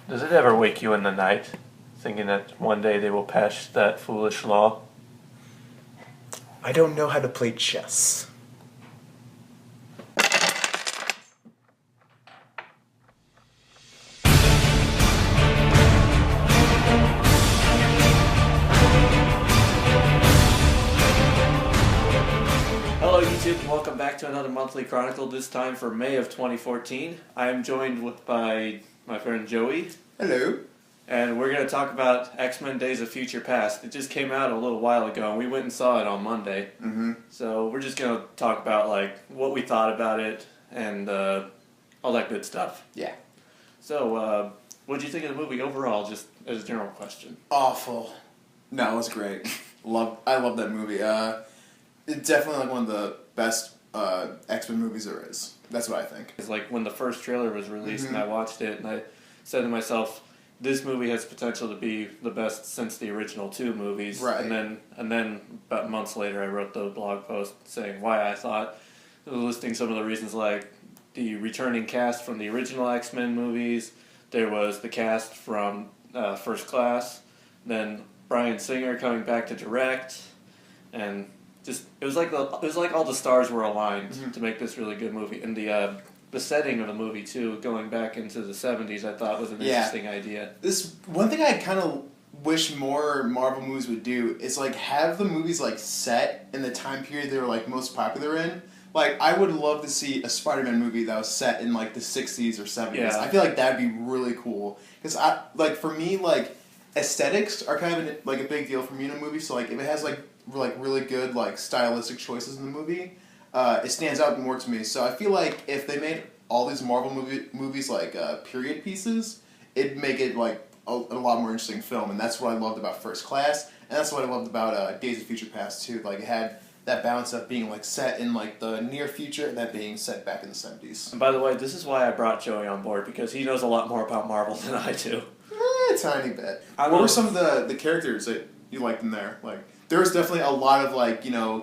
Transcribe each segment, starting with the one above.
Does it ever wake you in the night, thinking that one day they will pass that foolish law? I don't know how to play chess. Hello YouTube, and welcome back to another monthly Chronicle, this time for May of 2014. I am joined by my friend Joey. Hello. And we're going to talk about X-Men Days of Future Past. It just came out a little while ago, and we went and saw it on Monday. Mm-hmm. So we're just going to talk about what we thought about it and all that good stuff. Yeah. So, what did you think of the movie overall, just as a general question? Awful. No, it was great. I love that movie. It's definitely one of the best X-Men movies there is. That's what I think. It's like when the first trailer was released and I watched it and I said to myself, this movie has potential to be the best since the original two movies. Right. And then about months later I wrote the blog post saying why I thought, listing some of the reasons, like the returning cast from the original X-Men movies. There was the cast from First Class, then Bryan Singer coming back to direct, and just it was like all the stars were aligned to make this really good movie. And the setting of the movie too, going back into the 70s, I thought was an interesting idea. This one thing I kind of wish more Marvel movies would do is have the movies set in the time period they were most popular in. I would love to see a Spider-Man movie that was set in the 60s or 70s. Yeah. I feel that'd be really cool because for me aesthetics are kind of a big deal for me in a movie. So if it has really good stylistic choices in the movie, it stands out more to me. So I feel if they made all these Marvel movies period pieces, it'd make it a lot more interesting film. And that's what I loved about First Class, and that's what I loved about Days of Future Past too. It had that balance of being set in the near future and that being set back in the 70s. And by the way, this is why I brought Joey on board, because he knows a lot more about Marvel than I do. A tiny bit. What were some of the characters that you liked in there? There was definitely a lot of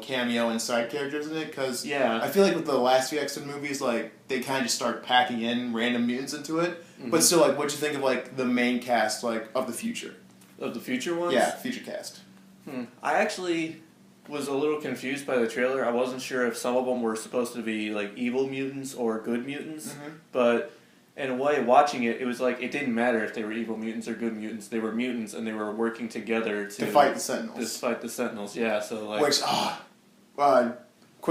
cameo and side characters in it, because I feel with the last few X-Men movies, they kind of just start packing in random mutants into it. Mm-hmm. But still, what'd you think of the main cast of the future? Of the future ones? Yeah, future cast. I actually was a little confused by the trailer. I wasn't sure if some of them were supposed to be evil mutants or good mutants, but in a way, watching it, it was it didn't matter if they were evil mutants or good mutants. They were mutants, and they were working together to fight the Sentinels. To fight the Sentinels, yeah. So quick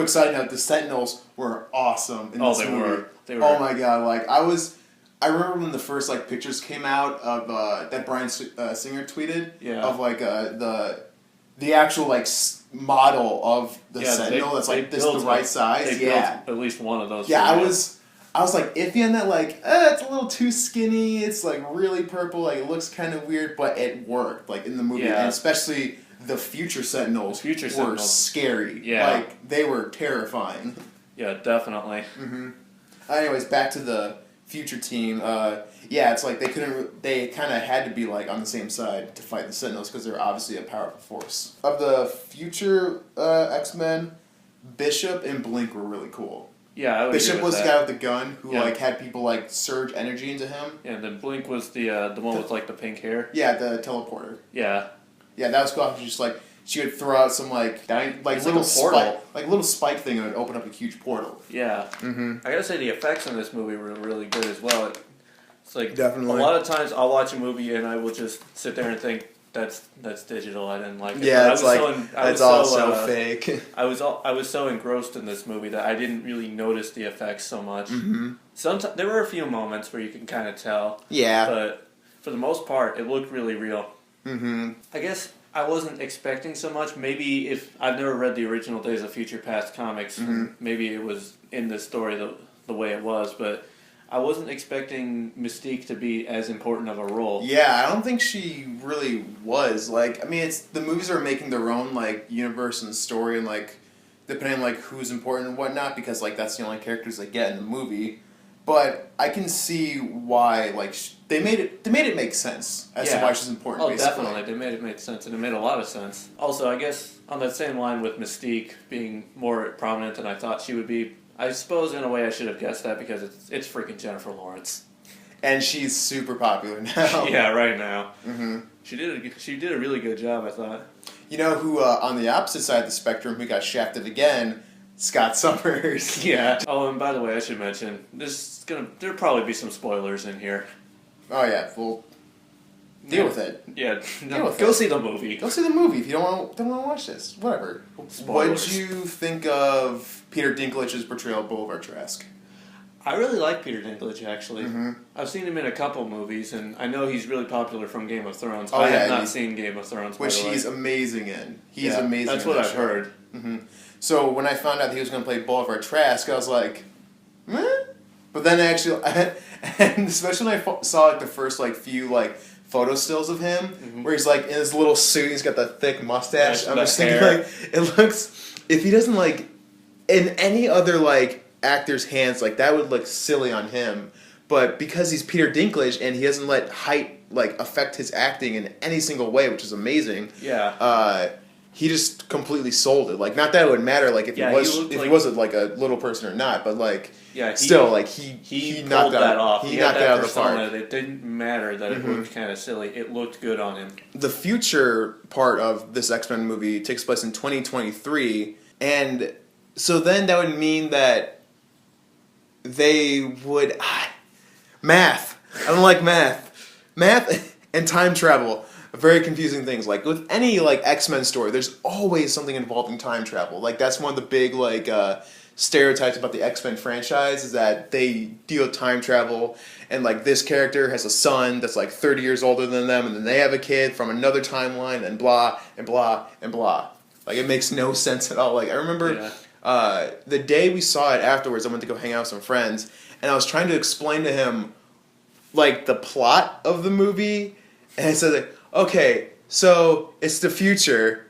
side note: the Sentinels were awesome in this movie. They were. Oh my god! I remember when the first pictures came out of that Bryan Singer tweeted of the actual model of the Sentinel that's the right size. They built at least one of those. Yeah, I was iffy on that. It's a little too skinny. It's really purple. It looks kind of weird, but it worked. In the movie, and especially the future Sentinels. Were scary. Yeah, they were terrifying. Yeah, definitely. Anyways, back to the future team. It's they kind of had to be on the same side to fight the Sentinels because they're obviously a powerful force. Of the future X-Men, Bishop and Blink were really cool. Yeah, I would Bishop agree was with the that. guy with the gun who had people surge energy into him. Yeah, and then Blink was the one with the pink hair. Yeah, the teleporter. Yeah. Yeah, that was cool. Just she would throw out some little spike thing and it would open up a huge portal. Yeah. I gotta say the effects in this movie were really good as well. It's definitely a lot of times I'll watch a movie and I will just sit there and think that's digital. I didn't like it. Yeah, it's so fake. I was so engrossed in this movie that I didn't really notice the effects so much. Sometimes there were a few moments where you can kind of tell. Yeah. But for the most part, it looked really real. I guess I wasn't expecting so much. Maybe if I've never read the original Days of Future Past comics, maybe it was in this story the way it was, but I wasn't expecting Mystique to be as important of a role. Yeah, I don't think she really was. It's the movies are making their own universe and story, and depending on who's important and whatnot, because that's the only characters they get in the movie. But I can see why they made it make sense as to why she's important. Oh, basically. definitely, they made it make sense, and it made a lot of sense. Also, I guess on that same line with Mystique being more prominent than I thought she would be, I suppose in a way I should have guessed that because it's freaking Jennifer Lawrence. and she's super popular now. Yeah, right now. Mm-hmm. She did a really good job, I thought. You know who, on the opposite side of the spectrum, who got shafted again? Scott Summers. Yeah. Oh, and by the way, I should mention there'll probably be some spoilers in here. Oh yeah, well, deal with it. Yeah, go see the movie. Go see the movie if you don't want to watch this. Whatever. What did you think of Peter Dinklage's portrayal of Boulevard Trask? I really like Peter Dinklage, actually. Mm-hmm. I've seen him in a couple movies, and I know he's really popular from Game of Thrones. Oh, I have not seen Game of Thrones, which by the way. he's amazing in. He's amazing. That's what I've heard. Mm-hmm. So when I found out that he was going to play Boulevard Trask, I was like, meh? But then actually, and especially when I saw like the first like few like photo stills of him, where he's like in his little suit, he's got the thick mustache. I'm just thinking like, it looks, if he doesn't like, in any other like actor's hands, like that would look silly on him. But because he's Peter Dinklage and he doesn't let height like affect his acting in any single way, which is amazing. Yeah. He just completely sold it. Like, not that it would matter, like if he wasn't like a little person or not, but like, still, like he knocked that off. He knocked that out of the park. It didn't matter that it looked kind of silly. It looked good on him. The future part of this X-Men movie takes place in 2023, and so then that would mean that they would math. I don't like math. Math and time travel. Very confusing things. Like with any like X-Men story, there's always something involving time travel. Like that's one of the big like stereotypes about the X-Men franchise is that they deal with time travel, and like this character has a son that's like 30 years older than them, and then they have a kid from another timeline, and blah and blah and blah. Like it makes no sense at all. Like I remember the day we saw it afterwards, I went to go hang out with some friends, and I was trying to explain to him like the plot of the movie, and I said like, okay, so it's the future,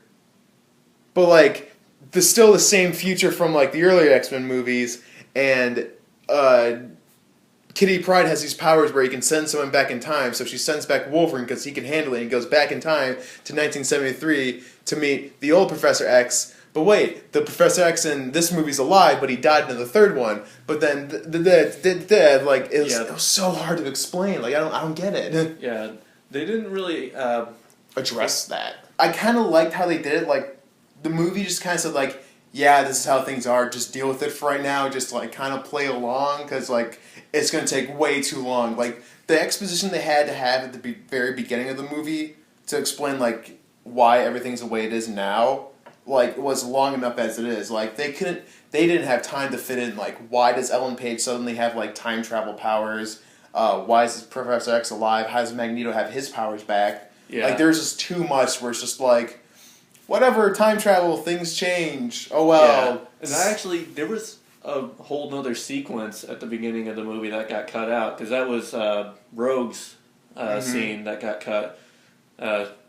but like still the same future from like the earlier X-Men movies, and Kitty Pryde has these powers where he can send someone back in time, so she sends back Wolverine because he can handle it, and he goes back in time to 1973 to meet the old Professor X. But wait, the Professor X in this movie's alive, but he died in the third one. But then it was so hard to explain. Like I don't get it. Yeah. They didn't really address that. I kind of liked how they did it. Like, the movie just kind of said, like, yeah, this is how things are. Just deal with it for right now. Just, like, kind of play along because, like, it's going to take way too long. Like, the exposition they had to have at the very beginning of the movie to explain, like, why everything's the way it is now, like, was long enough as it is. Like, they didn't have time to fit in, like, why does Ellen Page suddenly have, like, time travel powers? Why is Professor X alive? How does Magneto have his powers back? Yeah. Like, there's just too much where it's just like, whatever, time travel, things change. Oh, well. Yeah. And there was a whole nother sequence at the beginning of the movie that got cut out, because that was Rogue's scene that got cut.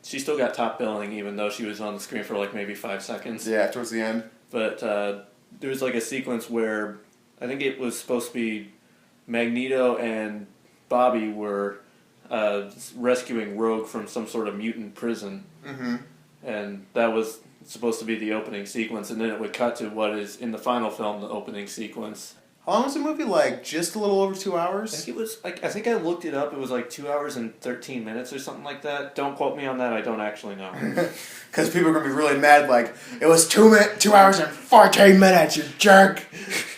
She still got top billing, even though she was on the screen for, like, maybe 5 seconds. Yeah, towards the end. But there was, like, a sequence where I think it was supposed to be Magneto and Bobby were rescuing Rogue from some sort of mutant prison. Mm-hmm. And that was supposed to be the opening sequence, and then it would cut to what is, in the final film, the opening sequence. How long was the movie? Like, just a little over 2 hours? I think it was, I think I looked it up, it was like 2 hours and 13 minutes or something like that. Don't quote me on that, I don't actually know. Because people are going to be really mad, like, it was 2 hours and 14 minutes, you jerk!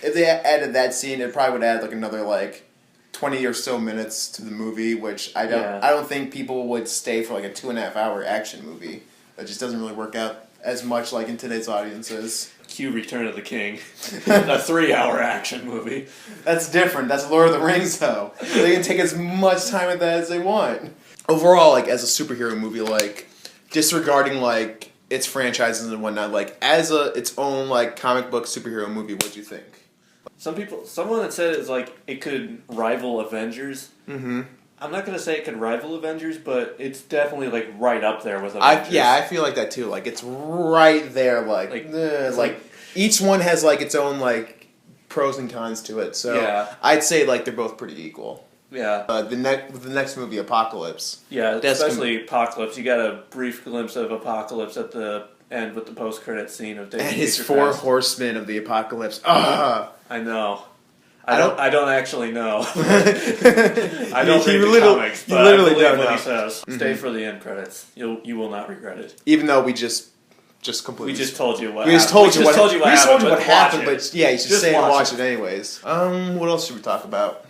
If they added that scene, it probably would add, like, another, like, 20 or so minutes to the movie, which I don't think people would stay for, like, a 2.5 hour action movie. That just doesn't really work out as much, like, in today's audiences. Cue Return of the King. A 3-hour action movie. That's different. That's Lord of the Rings, though. They can take as much time with that as they want. Overall, like, as a superhero movie, like, disregarding, like, its franchises and whatnot, like, as its own, like, comic book superhero movie, what'd you think? Someone had said it's like it could rival Avengers. Mm-hmm. I'm not gonna say it could rival Avengers, but it's definitely like right up there with Avengers. I feel like that too. Like it's right there. Like each one has like its own like pros and cons to it. So yeah. I'd say like they're both pretty equal. Yeah. The next movie, Apocalypse. Yeah, especially Apocalypse. You got a brief glimpse of Apocalypse at the end with the post-credit scene of David and his 4 horsemen of the Apocalypse. I know. I don't actually know. I don't read the comics, but you literally I believe don't what know. he says. Stay for the end credits. You will not regret it. Even though we just completely. We just told you what. We just told you what happened, but but yeah, you should just stay and watch watch it anyways. What else should we talk about?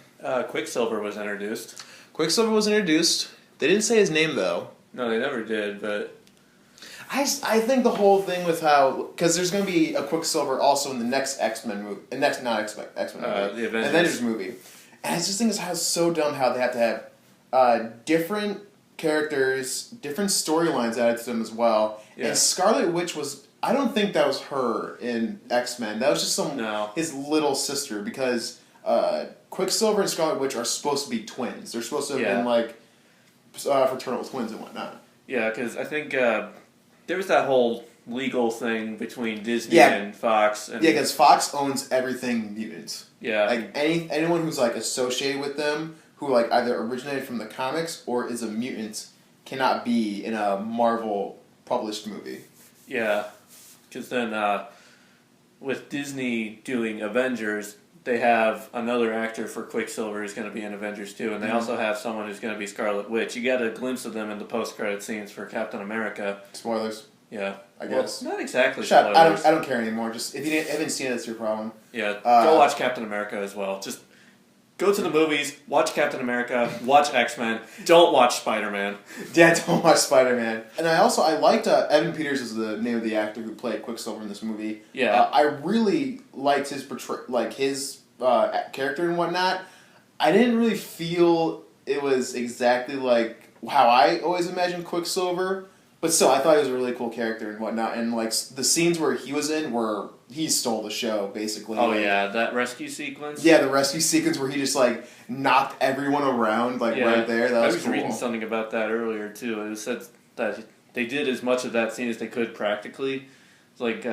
Quicksilver was introduced. Quicksilver was introduced. They didn't say his name though. No, they never did, but I think the whole thing with how, because there's going to be a Quicksilver also in the next X-Men movie, not X-Men movie, the Avengers movie, and I just think it's so dumb how they have to have different characters, different storylines added to them as well. Yeah. And Scarlet Witch I don't think that was her in X-Men. That was just his little sister, because Quicksilver and Scarlet Witch are supposed to be twins. They're supposed to have been like fraternal twins and whatnot. Yeah, because I think there was that whole legal thing between Disney and Fox. And because Fox owns everything mutants. Yeah. Like anyone who's like associated with them, who like either originated from the comics or is a mutant, cannot be in a Marvel published movie. Yeah, because then with Disney doing Avengers, they have another actor for Quicksilver who's going to be in Avengers 2, and they also have someone who's going to be Scarlet Witch. You get a glimpse of them in the post-credit scenes for Captain America. Spoilers. Yeah. I guess. Well, not exactly Shut spoilers. I don't care anymore. Just if you haven't seen it, it's your problem. Yeah, go watch Captain America as well. Just go to the movies, watch Captain America, watch X-Men. Don't watch Spider-Man. Yeah, don't watch Spider-Man. And I liked Evan Peters is the name of the actor who played Quicksilver in this movie. Yeah. I really liked his his character and whatnot. I didn't really feel it was exactly like how I always imagined Quicksilver, but still, I thought he was a really cool character and whatnot. And like the scenes where he was in, where he stole the show basically. Oh like, yeah, that rescue sequence. Yeah, the rescue sequence where he just like knocked everyone around right there. That was cool. I was reading something about that earlier too. It said that they did as much of that scene as they could practically. It's like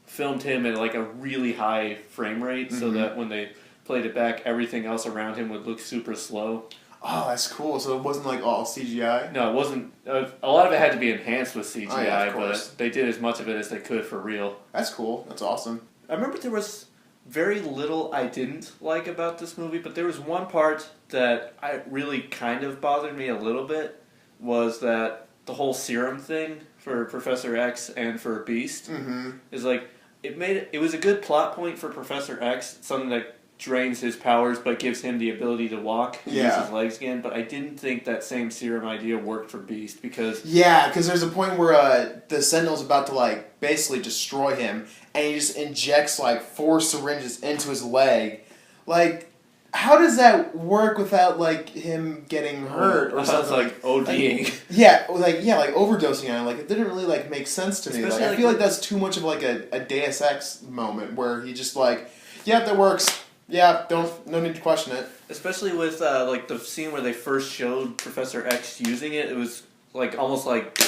filmed him at like a really high frame rate, so that when they played it back, everything else around him would look super slow. Oh, that's cool. So it wasn't like all CGI? No, it wasn't. A lot of it had to be enhanced with CGI, Oh, yeah, of course. but they did as much of it as they could for real. That's cool. That's awesome. I remember there was very little I didn't like about this movie, but there was one part that really kind of bothered me a little bit, was that the whole serum thing for Professor X and for Beast is like, it was a good plot point for Professor X, something that drains his powers but gives him the ability to walk and use his legs again, but I didn't think that same serum idea worked for Beast, because because there's a point where the Sentinel's about to like basically destroy him, and he just injects like 4 syringes into his leg. Like, how does that work without like him getting hurt or sounds something? like ODing. Like overdosing on it. Like, it didn't really like make sense to me. Like, I feel like that's too much of like a Deus Ex moment where he just like, that works. Yeah, no need to question it. Especially with like the scene where they first showed Professor X using it, it was like almost like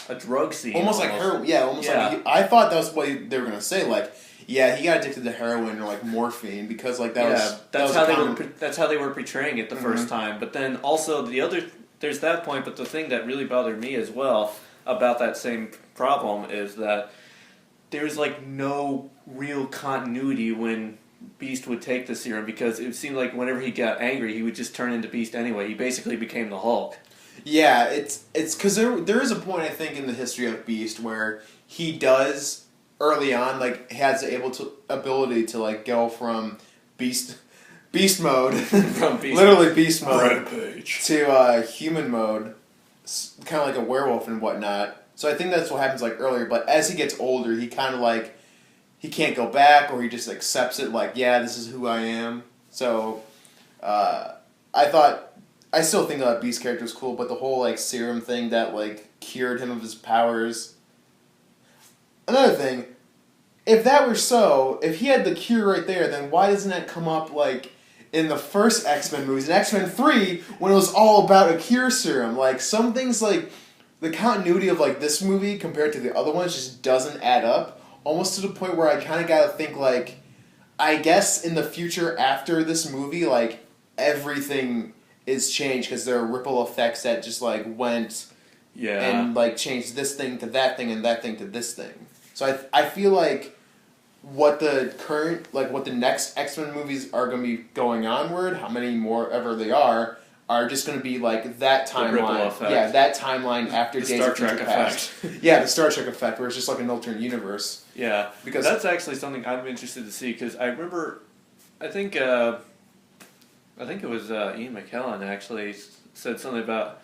a drug scene. Almost like heroin. Yeah, like I thought that was what they were gonna say. Like, he got addicted to heroin or like morphine because like that's how they were portraying it the first time. But then also there's that point. But the thing that really bothered me as well about that same problem is that there's like no real continuity when Beast would take the serum, because it seemed like whenever he got angry, he would just turn into Beast anyway. He basically became the Hulk. Yeah, it's because there is a point, I think, in the history of Beast where he does early on like has the ability to like go from beast mode literally beast mode Rampage. to human mode, kind of like a werewolf and whatnot. So I think that's what happens like earlier. But as he gets older, he kind of like, he can't go back, or he just accepts it like, this is who I am. So, I still think that Beast character is cool, but the whole like serum thing that like cured him of his powers. Another thing, if that were so, if he had the cure right there, then why doesn't that come up like in the first X-Men movies, in X-Men 3, when it was all about a cure serum? Like, some things like the continuity of like this movie compared to the other ones just doesn't add up. Almost to the point where I kind of gotta think, like, I guess in the future after this movie, like, everything is changed because there are ripple effects that just, like, went and, like, changed this thing to that thing and that thing to this thing. So I feel like what the current, like what the next X-Men movies are going to be going onward, how many more ever they are just going to be like that The ripple timeline. effect. Yeah, that timeline after The Days Star of Future Trek Past. effect. Yeah, the Star Trek effect, where it's just like an alternate universe. Yeah, Because that's actually something I'm interested to see because I remember, I think it was Ian McKellen actually said something about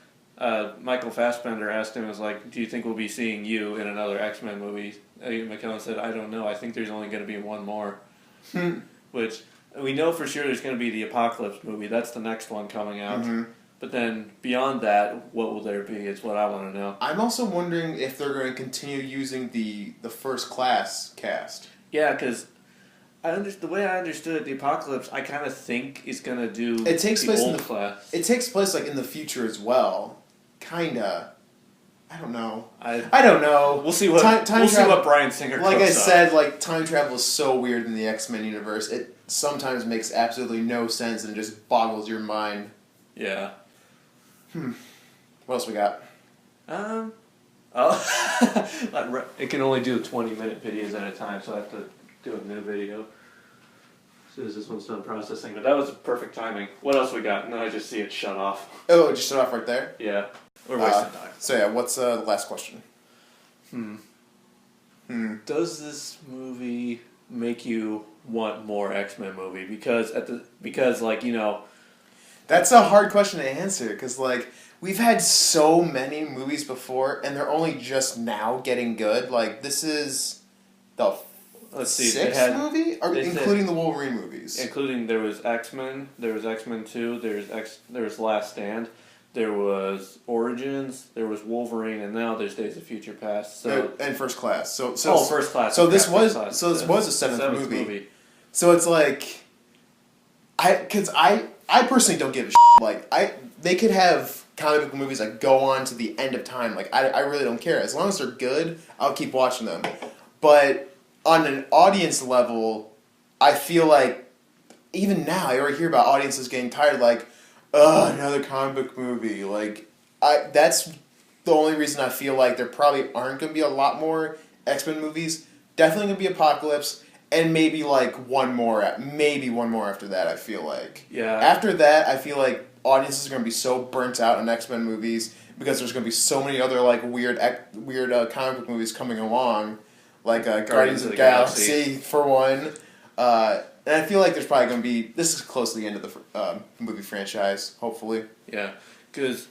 Michael Fassbender asked him, was like, do you think we'll be seeing you in another X-Men movie? Ian McKellen said, I don't know. I think there's only going to be one more. Which, we know for sure there's going to be the Apocalypse movie. That's the next one coming out. Mm-hmm. But then, beyond that, what will there be is what I want to know. I'm also wondering if they're going to continue using the First Class cast. Yeah, because the way I understood the Apocalypse, I kind of think is going to do It takes the place old in the class. It takes place like in the future as well. Kinda. I don't know. I don't know. We'll see what see what Bryan Singer Like I cooks up. said, like time travel is so weird in the X-Men universe. It sometimes makes absolutely no sense and it just boggles your mind. Yeah. What else we got? It can only do 20-minute videos at a time, so I have to do a new video as soon as this one's done processing. But that was perfect timing. What else we got? No, I just see it shut off. Oh, it just shut off right there? Yeah. We're wasting time. So yeah, what's the last question? Does this movie make you want more X-Men movie? Because That's a hard question to answer because like we've had so many movies before and they're only just now getting good. Like this is the sixth movie, including the Wolverine movies. Including there was X-Men, there was X-Men 2, there was Last Stand, there was Origins, there was Wolverine, and now there's Days of Future Past. So and First Class. So First Class. So this was Class. so this was a seventh movie. So it's like I personally don't give a shit. Like they could have comic book movies that go on to the end of time. Like I really don't care. As long as they're good, I'll keep watching them. But on an audience level, I feel like even now I already hear about audiences getting tired. Like, another comic book movie. Like that's the only reason I feel like there probably aren't going to be a lot more X-Men movies. Definitely going to be Apocalypse. And maybe like one more after that, I feel like. Yeah. After that, I feel like audiences are going to be so burnt out on X-Men movies because there's going to be so many other like weird comic book movies coming along, like Guardians of the Galaxy for one. And I feel like there's probably going to be, this is close to the end of the movie franchise, hopefully. Yeah, because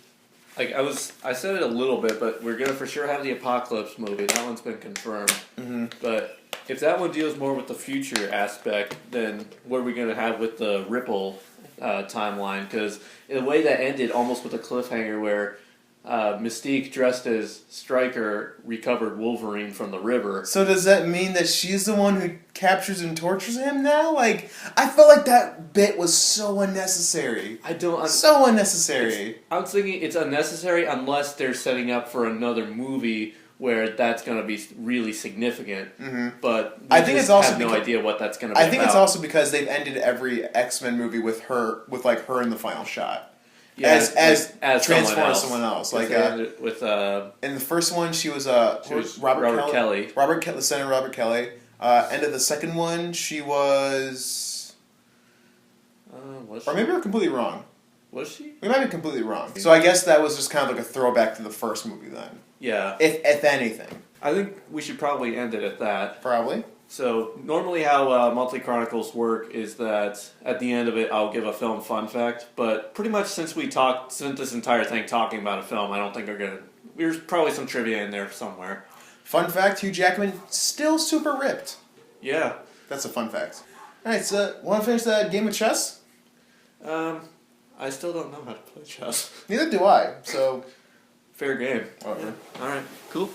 like I said it a little bit, but we're gonna for sure have the Apocalypse movie. That one's been confirmed. Mm-hmm. But if that one deals more with the future aspect, then what are we gonna have with the Ripple timeline? Because in a way that ended almost with a cliffhanger where Mystique, dressed as Stryker, recovered Wolverine from the river. So does that mean that she's the one who captures and tortures him now? Like, I felt like that bit was so unnecessary. So unnecessary. I was thinking it's unnecessary unless they're setting up for another movie where that's going to be really significant. Mm-hmm. But I think it's also have no idea what that's going to be. I think it's also because they've ended every X-Men movie with her in the final shot. Yeah, as transformed someone else. Like with in the first one, she was Robert Kelly. The Senator Robert Kelly. End of the second one, she was. Or maybe we're completely wrong. Was she? We might be completely wrong. So I guess that was just kind of like a throwback to the first movie then. Yeah. If anything. I think we should probably end it at that. Probably. So, normally how Monthly Chronicles work is that at the end of it, I'll give a film fun fact. But pretty much since we spent this entire thing talking about a film, I don't think there's probably some trivia in there somewhere. Fun fact, Hugh Jackman, still super ripped. Yeah. That's a fun fact. Alright, so, want to finish that game of chess? I still don't know how to play chess. Neither do I, so... Fair game. Okay. Yeah. Alright, cool.